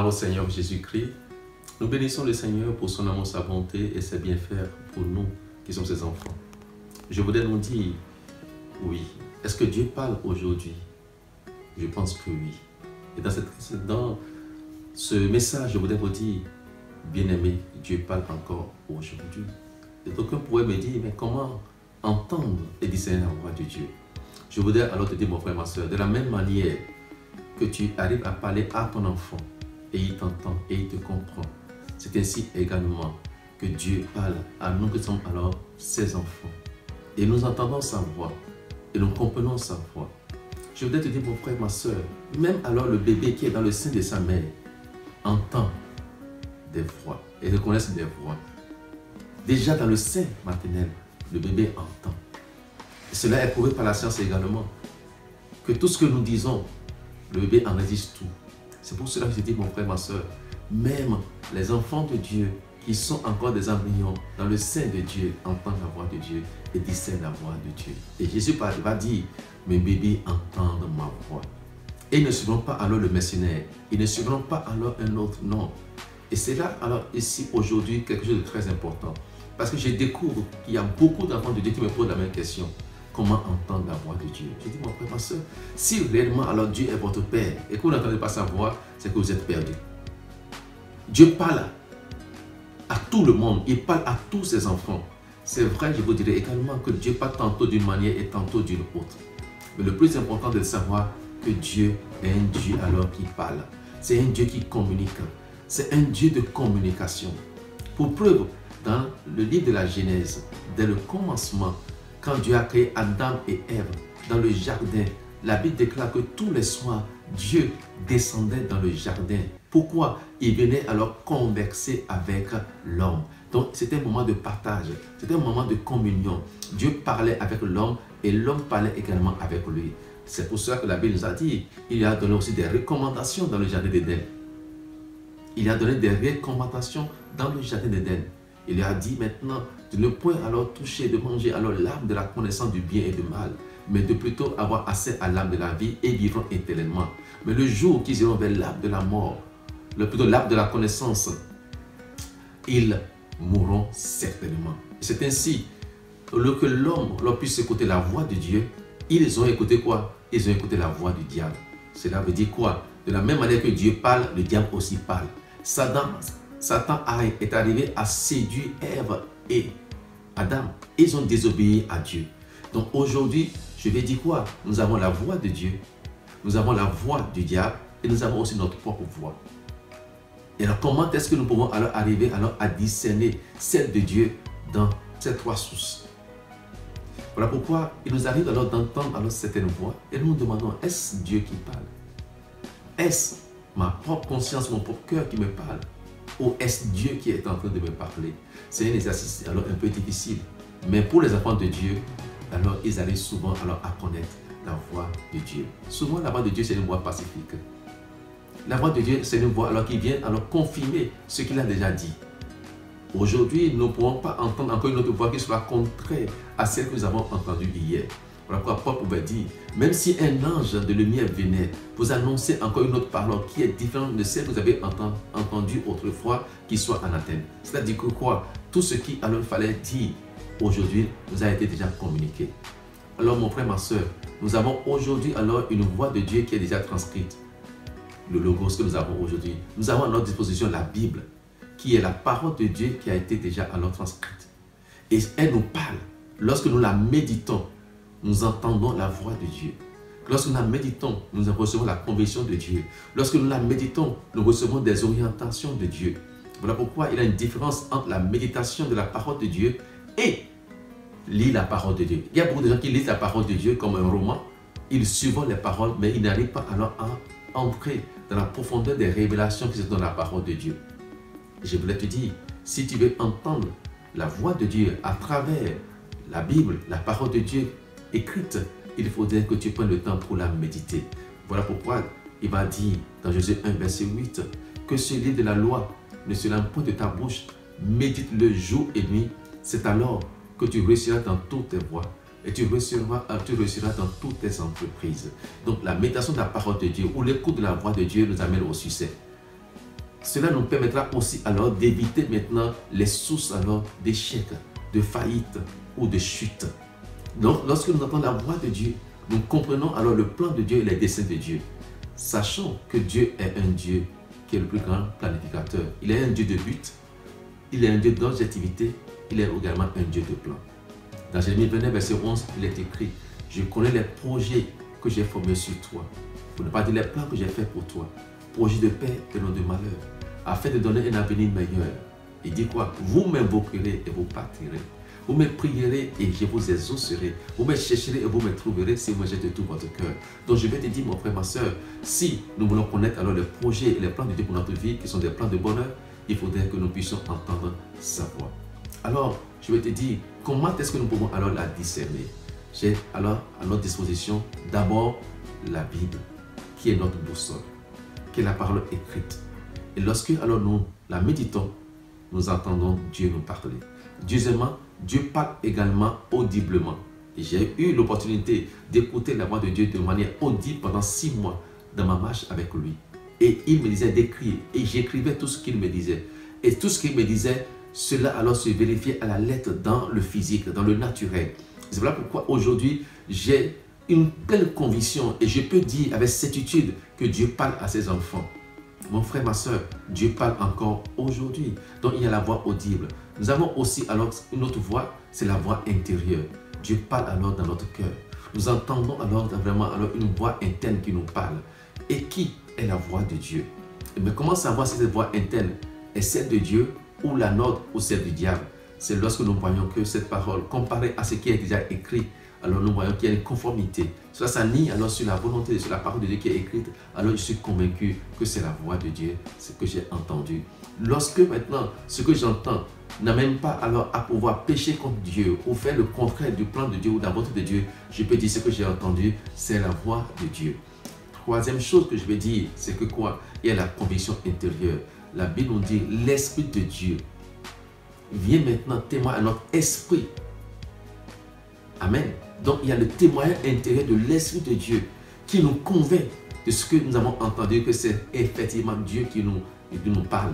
au Seigneur Jésus-Christ. Nous bénissons le Seigneur pour son amour, sa bonté et ses bienfaits pour nous qui sommes ses enfants. Je voudrais nous dire, oui, est-ce que Dieu parle aujourd'hui? Je pense que oui. Et dans ce message, je voudrais vous dire, bien-aimé, Dieu parle encore aujourd'hui. Et d'aucuns pourraient me dire, mais comment entendre et discerner la voix de Dieu? Je voudrais alors te dire, mon frère, ma soeur, de la même manière que tu arrives à parler à ton enfant et il t'entend et il te comprend, c'est ainsi également que Dieu parle à nous qui sommes alors ses enfants. Et nous entendons sa voix et nous comprenons sa voix. Je voudrais te dire, mon frère, ma soeur, même alors le bébé qui est dans le sein de sa mère entend des voix et reconnaît des voix. Déjà dans le sein maternel, le bébé entend. Et cela est prouvé par la science également, que tout ce que nous disons, le bébé enregistre tout. C'est pour cela que je dis, mon frère, ma soeur, même les enfants de Dieu qui sont encore des embryons dans le sein de Dieu entendent la voix de Dieu et discernent la voix de Dieu. Et Jésus va dire, mes bébés entendent ma voix. Et ils ne suivront pas alors le missionnaire, ils ne suivront pas alors un autre nom. Et c'est là alors ici aujourd'hui quelque chose de très important. Parce que je découvre qu'il y a beaucoup d'enfants de Dieu qui me posent la même question. Comment entendre la voix de Dieu? Je dis, mon frère, ma soeur, si réellement alors Dieu est votre Père et que vous n'entendez pas sa voix, c'est que vous êtes perdu. Dieu parle à tout le monde, il parle à tous ses enfants. C'est vrai, je vous dirais également que Dieu parle tantôt d'une manière et tantôt d'une autre. Mais le plus important est de savoir que Dieu est un Dieu alors qui parle. C'est un Dieu qui communique. C'est un Dieu de communication. Pour preuve, dans le livre de la Genèse, dès le commencement, quand Dieu a créé Adam et Ève dans le jardin, la Bible déclare que tous les soirs, Dieu descendait dans le jardin. Pourquoi? Il venait alors converser avec l'homme. Donc c'était un moment de partage, c'était un moment de communion. Dieu parlait avec l'homme et l'homme parlait également avec lui. C'est pour cela que la Bible nous a dit, il a donné aussi des recommandations dans le jardin d'Éden. Il a donné des recommandations dans le jardin d'Éden. Il a dit maintenant de ne point alors toucher, de manger alors l'arbre de la connaissance du bien et du mal, mais de plutôt avoir accès à l'arbre de la vie et vivre éternellement. Mais le jour qu'ils iront vers l'arbre de la mort, plutôt l'arbre de la connaissance, ils mourront certainement. C'est ainsi que l'homme puisse écouter la voix de Dieu. Ils ont écouté quoi? Ils ont écouté la voix du diable. Cela veut dire quoi? De la même manière que Dieu parle, le diable aussi parle. Satan est arrivé à séduire Ève et Adam. Ils ont désobéi à Dieu. Donc aujourd'hui, je vais dire quoi? Nous avons la voix de Dieu, nous avons la voix du diable et nous avons aussi notre propre voix. Et alors comment est-ce que nous pouvons alors arriver alors à discerner celle de Dieu dans ces trois sources? Voilà pourquoi il nous arrive alors d'entendre alors certaines voix et nous nous demandons, est-ce Dieu qui parle? Est-ce ma propre conscience, mon propre cœur qui me parle? Ou est-ce Dieu qui est en train de me parler? C'est un exercice alors un peu difficile. Mais pour les enfants de Dieu, alors ils arrivent souvent alors à connaître la voix de Dieu. Souvent la voix de Dieu c'est une voix pacifique. La voix de Dieu c'est une voix alors qui vient alors confirmer ce qu'il a déjà dit. Aujourd'hui nous ne pourrons pas entendre encore une autre voix qui soit contraire à celle que nous avons entendue hier. Voilà pourquoi Paul pouvait dire, même si un ange de lumière venait vous annoncer encore une autre parole qui est différente de celle que vous avez entendue autrefois, qui soit anathème. C'est-à-dire que quoi? Tout ce qui alors fallait dire aujourd'hui nous a été déjà communiqué. Alors mon frère, ma soeur, nous avons aujourd'hui alors une voix de Dieu qui est déjà transcrite. Le logos que nous avons aujourd'hui. Nous avons à notre disposition la Bible, qui est la parole de Dieu qui a été déjà alors transcrite. Et elle nous parle. Lorsque nous la méditons, nous entendons la voix de Dieu. Lorsque nous la méditons, nous recevons la conviction de Dieu. Lorsque nous la méditons, nous recevons des orientations de Dieu. Voilà pourquoi il y a une différence entre la méditation de la parole de Dieu et lire la parole de Dieu. Il y a beaucoup de gens qui lisent la parole de Dieu comme un roman. Ils suivent les paroles, mais ils n'arrivent pas alors à entrer dans la profondeur des révélations qui sont dans la parole de Dieu. Je voulais te dire, si tu veux entendre la voix de Dieu à travers la Bible, la parole de Dieu écrite, il faudrait que tu prennes le temps pour la méditer. Voilà pourquoi il va dire dans Josué 1, verset 8, que ce livre de la loi ne sera point de ta bouche, médite-le jour et nuit, c'est alors que tu réussiras dans toutes tes voies et tu réussiras dans toutes tes entreprises. Donc la méditation de la parole de Dieu ou l'écoute de la voix de Dieu nous amène au succès. cela nous permettra aussi alors d'éviter maintenant les sources alors d'échec, de faillite ou de chute. Donc, lorsque nous entendons la voix de Dieu, nous comprenons alors le plan de Dieu et les desseins de Dieu. Sachons que Dieu est un Dieu qui est le plus grand planificateur. Il est un Dieu de but, il est un Dieu d'objectivité, il est également un Dieu de plan. Dans Jérémie 29, verset 11, il est écrit « Je connais les projets que j'ai formés sur toi, pour ne pas dire les plans que j'ai faits pour toi, projets de paix et non de malheur, afin de donner un avenir meilleur. » Il dit quoi? Vous m'invoquerez et vous partirez. Vous me prierez et je vous exaucerai. Vous me chercherez et vous me trouverez si vous me jetez de tout votre cœur. Donc je vais te dire, mon frère, ma soeur, si nous voulons connaître alors les projets et les plans de Dieu pour notre vie, qui sont des plans de bonheur, il faudrait que nous puissions entendre sa voix. Alors, je vais te dire, comment est-ce que nous pouvons alors la discerner? J'ai alors à notre disposition d'abord la Bible, qui est notre boussole, qui est la parole écrite. Et lorsque alors nous la méditons, nous entendons Dieu nous parler. Deuxièmement, Dieu parle également audiblement. Et j'ai eu l'opportunité d'écouter la voix de Dieu de manière audible pendant 6 mois dans ma marche avec lui. Et il me disait d'écrire. Et j'écrivais tout ce qu'il me disait. Et tout ce qu'il me disait, cela alors se vérifiait à la lettre dans le physique, dans le naturel. C'est voilà pourquoi aujourd'hui, j'ai une pleine conviction et je peux dire avec certitude que Dieu parle à ses enfants. Mon frère, ma soeur, Dieu parle encore aujourd'hui. Donc il y a la voix audible. Nous avons aussi alors une autre voix, c'est la voix intérieure. Dieu parle alors dans notre cœur. Nous entendons alors vraiment alors une voix interne qui nous parle. Et qui est la voix de Dieu? Mais comment savoir si cette voix interne est celle de Dieu ou la nôtre ou celle du diable? C'est lorsque nous voyons que cette parole, comparée à ce qui est déjà écrit, alors nous voyons qu'il y a une conformité. Cela s'aligne alors sur la volonté, sur la parole de Dieu qui est écrite. Alors je suis convaincu que c'est la voix de Dieu, ce que j'ai entendu. Lorsque maintenant, ce que j'entends n'amène pas alors à pouvoir pécher contre Dieu ou faire le contraire du plan de Dieu ou de la volonté de Dieu, je peux dire ce que j'ai entendu, c'est la voix de Dieu. Troisième chose que je vais dire, c'est que quoi? Il y a la conviction intérieure. La Bible nous dit, l'Esprit de Dieu vient maintenant témoigner à notre esprit. Amen. Donc il y a le témoignage intérieur de l'Esprit de Dieu qui nous convainc de ce que nous avons entendu, que c'est effectivement Dieu qui nous parle.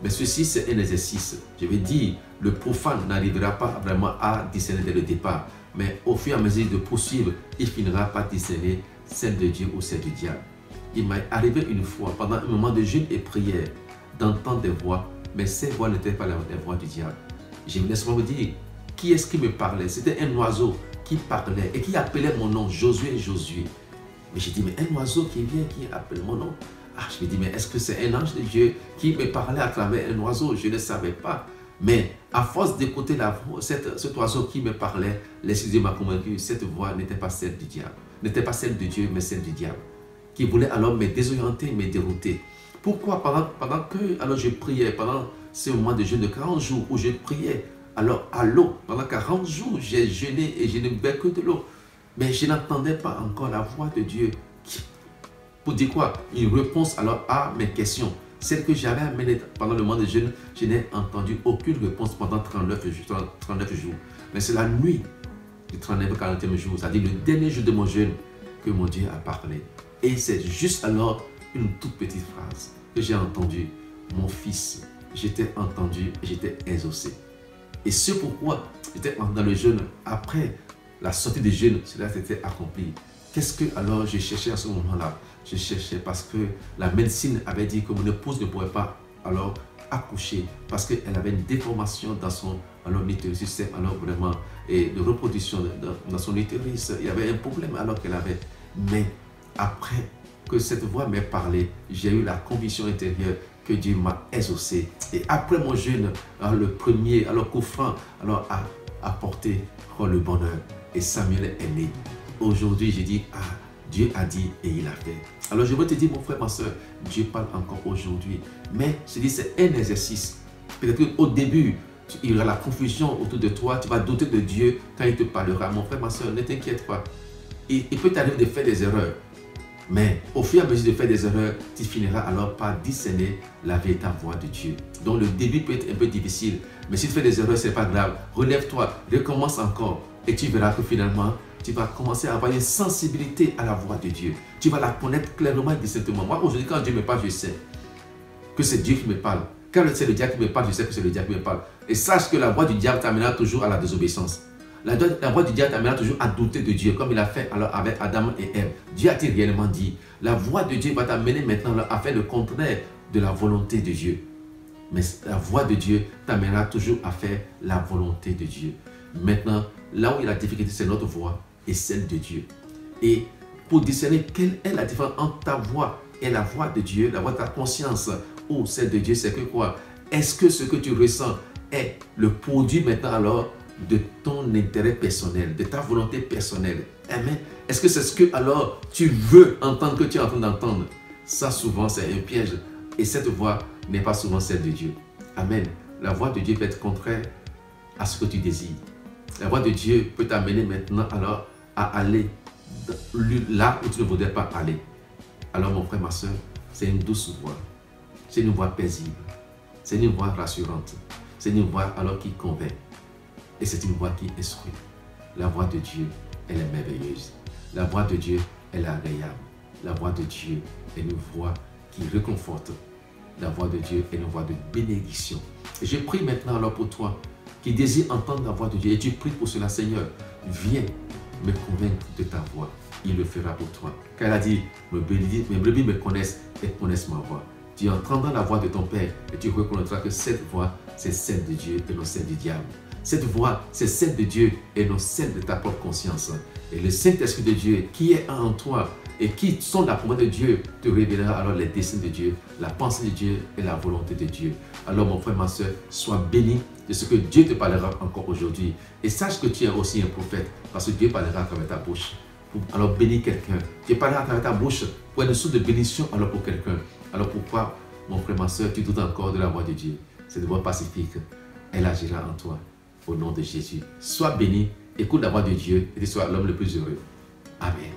Mais ceci, c'est un exercice. Je vais dire, le profane n'arrivera pas vraiment à discerner dès le départ. Mais au fur et à mesure de poursuivre, il finira par discerner celle de Dieu ou celle du diable. Il m'est arrivé une fois, pendant un moment de jeûne et prière, d'entendre des voix, mais ces voix n'étaient pas les voix du diable. Je me laisse me dire, qui est-ce qui me parlait? C'était un oiseau qui parlait et qui appelait mon nom, Josué, Josué. Mais j'ai dit, mais un oiseau qui vient, qui appelle mon nom. Ah, je me dis, mais est-ce que c'est un ange de Dieu qui me parlait à travers un oiseau? Je ne savais pas. Mais à force d'écouter cet oiseau qui me parlait, l'Esprit de Dieu m'a convaincu, cette voix n'était pas celle du diable. N'était pas celle de Dieu, mais celle du diable. Qui voulait alors me désorienter, me dérouter. Pourquoi? Pendant que alors je priais, pendant ce moment de jeûne de 40 jours où je priais, alors à l'eau, pendant 40 jours, j'ai jeûné et je ne buvais que de l'eau. Mais je n'entendais pas encore la voix de Dieu. Pour dire quoi? Une réponse alors à mes questions. Celle que j'avais amenée pendant le moment de jeûne, je n'ai entendu aucune réponse pendant 39 jours. Mais c'est la nuit du 39 et 40e jour, c'est-à-dire le dernier jour de mon jeûne, que mon Dieu a parlé. Et c'est juste alors une toute petite phrase que j'ai entendue. Mon fils, j'étais entendu et j'étais exaucé. Et c'est pourquoi j'étais dans le jeûne. Après la sortie du jeûne, cela s'était accompli. Qu'est-ce que alors je cherchais à ce moment-là? Je cherchais parce que la médecine avait dit que mon épouse ne pourrait pas alors accoucher parce qu'elle avait une déformation dans son système alors vraiment et de reproduction dans son utérus. Il y avait un problème alors qu'elle avait. Mais après que cette voix m'ait parlé, j'ai eu la conviction intérieure que Dieu m'a exaucé. Et après mon jeûne, le premier coup franc a apporté le bonheur. Et Samuel est né. Aujourd'hui, je dis, ah, Dieu a dit et il a fait. Alors je veux te dire, mon frère, ma soeur, Dieu parle encore aujourd'hui. Mais je dis, c'est un exercice. Peut-être qu'au début, il y aura la confusion autour de toi. Tu vas douter de Dieu quand il te parlera. Mon frère, ma soeur, ne t'inquiète pas. Il peut t'arriver de faire des erreurs. Mais au fur et à mesure de faire des erreurs, tu finiras alors par discerner la véritable voix de Dieu. Donc le début peut être un peu difficile. Mais si tu fais des erreurs, ce n'est pas grave. Relève-toi, recommence encore. Et tu verras que finalement, tu vas commencer à avoir une sensibilité à la voix de Dieu. Tu vas la connaître clairement et distinctement. Moi, aujourd'hui, quand Dieu me parle, je sais. que c'est Dieu qui me parle. Quand c'est le diable qui me parle, je sais que c'est le diable qui me parle. Et sache que la voix du diable t'amènera toujours à la désobéissance. La voix du diable t'amènera toujours à douter de Dieu, comme il a fait alors avec Adam et Ève. Dieu a-t-il réellement dit? La voix de Dieu va t'amener maintenant à faire le contraire de la volonté de Dieu. Mais la voix de Dieu t'amènera toujours à faire la volonté de Dieu. Maintenant, là où il y a la difficulté, c'est notre voix et celle de Dieu. Et pour discerner quelle est la différence entre ta voix et la voix de Dieu, la voix de ta conscience ou celle de Dieu, c'est que quoi? Est-ce que ce que tu ressens est le produit maintenant alors de ton intérêt personnel, de ta volonté personnelle? Amen. Est-ce que c'est ce que alors tu veux entendre, que tu es en train d'entendre? Ça souvent c'est un piège. Et cette voix n'est pas souvent celle de Dieu. Amen. La voix de Dieu peut être contraire à ce que tu désires. La voix de Dieu peut t'amener maintenant alors à aller là où tu ne voudrais pas aller. Alors mon frère, ma soeur, c'est une douce voix. C'est une voix paisible. C'est une voix rassurante. C'est une voix alors qui convainc. Et c'est une voix qui instruit. La voix de Dieu, elle est merveilleuse. La voix de Dieu, elle est agréable. La voix de Dieu est une voix qui réconforte. La voix de Dieu est une voix de bénédiction. Et je prie maintenant alors pour toi qui désire entendre la voix de Dieu. Et tu pries pour cela, Seigneur, viens me convaincre de ta voix. Il le fera pour toi. Car il a dit, mes brebis me connaissent et connaissent ma voix. Tu entendras la voix de ton Père et tu reconnaîtras que cette voix, c'est celle de Dieu et non celle du diable. Cette voix, c'est celle de Dieu et non celle de ta propre conscience. Et le Saint-Esprit de Dieu qui est en toi et qui sont la promesse de Dieu te révélera alors les desseins de Dieu, la pensée de Dieu et la volonté de Dieu. Alors mon frère, ma soeur, sois béni de ce que Dieu te parlera encore aujourd'hui. Et sache que tu es aussi un prophète parce que Dieu parlera à travers ta bouche. Alors bénis quelqu'un. Dieu parlera à travers ta bouche pour une source de bénédiction alors pour quelqu'un. Alors pourquoi, mon frère, ma soeur, tu doutes encore de la voix de Dieu? Cette voix pacifique, elle agira en toi. Au nom de Jésus. Sois béni, écoute la voix de Dieu et sois l'homme le plus heureux. Amen.